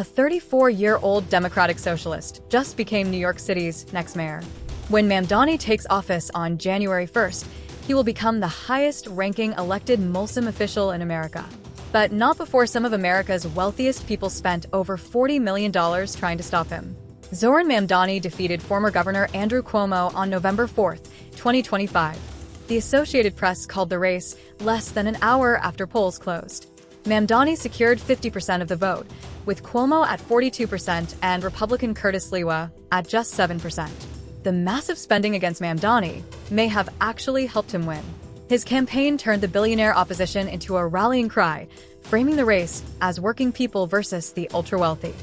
a 34-year-old Democratic socialist, just became New York City's next mayor. When Mamdani takes office on January 1st, he will become the highest-ranking elected Muslim official in America. But not before some of America's wealthiest people spent over $40 million trying to stop him. Zohran Mamdani defeated former Governor Andrew Cuomo on November 4, 2025. The Associated Press called the race less than an hour after polls closed. Mamdani secured 50% of the vote, with Cuomo at 42% and Republican Curtis Sliwa at just 7%. The massive spending against Mamdani may have actually helped him win. His campaign turned the billionaire opposition into a rallying cry, framing the race as working people versus the ultra-wealthy.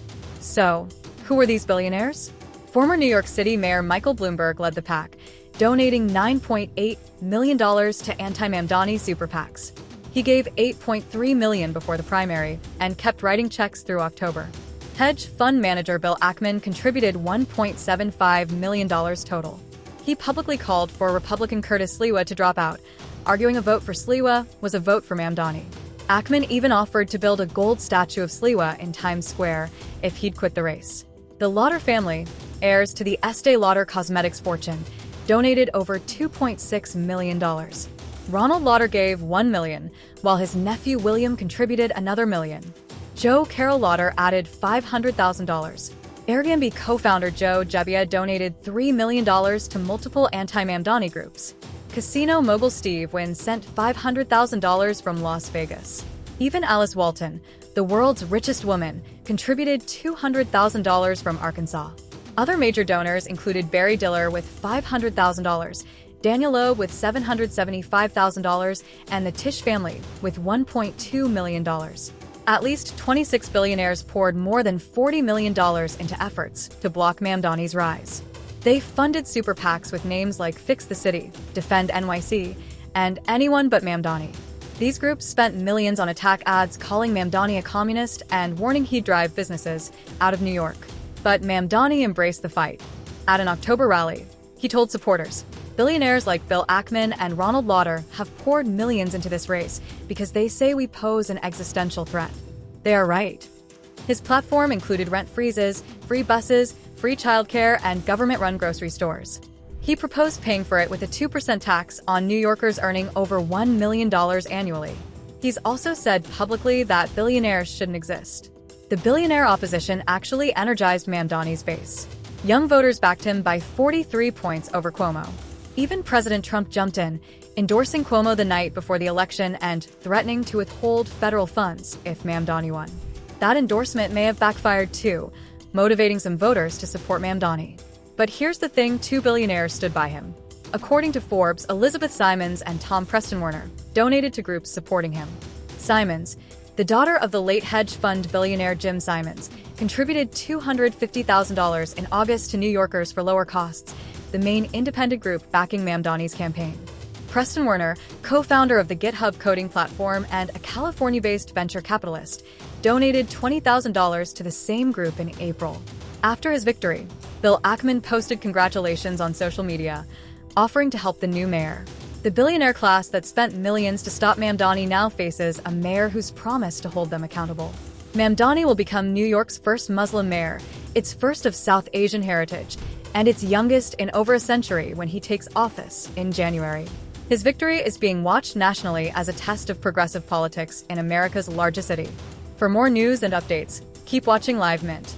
So, who were these billionaires? Former New York City Mayor Michael Bloomberg led the pack, donating $9.8 million to anti-Mamdani super PACs. He gave $8.3 million before the primary and kept writing checks through October. Hedge fund manager Bill Ackman contributed $1.75 million total. He publicly called for Republican Curtis Sliwa to drop out, arguing a vote for Sliwa was a vote for Mamdani. Ackman even offered to build a gold statue of Sliwa in Times Square if he'd quit the race. The Lauder family, heirs to the Estee Lauder Cosmetics fortune, donated over $2.6 million. Ronald Lauder gave $1 million, while his nephew William contributed another $1 million. Joe Carroll Lauder added $500,000. Airbnb co-founder Joe Gebbia donated $3 million to multiple anti-Mamdani groups. Casino mogul Steve Wynn sent $500,000 from Las Vegas. Even Alice Walton, the world's richest woman, contributed $200,000 from Arkansas. Other major donors included Barry Diller with $500,000, Daniel Loeb with $775,000, and the Tisch family with $1.2 million. At least 26 billionaires poured more than $40 million into efforts to block Mamdani's rise. They funded super PACs with names like Fix the City, Defend NYC, and Anyone But Mamdani. These groups spent millions on attack ads calling Mamdani a communist and warning he'd drive businesses out of New York. But Mamdani embraced the fight. At an October rally, he told supporters, "Billionaires like Bill Ackman and Ronald Lauder have poured millions into this race because they say we pose an existential threat." They are right. His platform included rent freezes, free buses, free childcare, and government-run grocery stores. He proposed paying for it with a 2% tax on New Yorkers earning over $1 million annually. He's also said publicly that billionaires shouldn't exist. The billionaire opposition actually energized Mamdani's base. Young voters backed him by 43 points over Cuomo. Even President Trump jumped in, endorsing Cuomo the night before the election and threatening to withhold federal funds if Mamdani won. That endorsement may have backfired too, motivating some voters to support Mamdani. But here's the thing, two billionaires stood by him. According to Forbes, Elizabeth Simons and Tom Preston Werner donated to groups supporting him. Simons, the daughter of the late hedge fund billionaire Jim Simons, contributed $250,000 in August to New Yorkers for Lower Costs, the main independent group backing Mamdani's campaign. Preston Werner, co-founder of the GitHub coding platform and a California-based venture capitalist, donated $20,000 to the same group in April. After his victory, Bill Ackman posted congratulations on social media, offering to help the new mayor. The billionaire class that spent millions to stop Mamdani now faces a mayor who's promised to hold them accountable. Mamdani will become New York's first Muslim mayor, its first of South Asian heritage, and its youngest in over a century when he takes office in January. His victory is being watched nationally as a test of progressive politics in America's largest city. For more news and updates, keep watching Live Mint.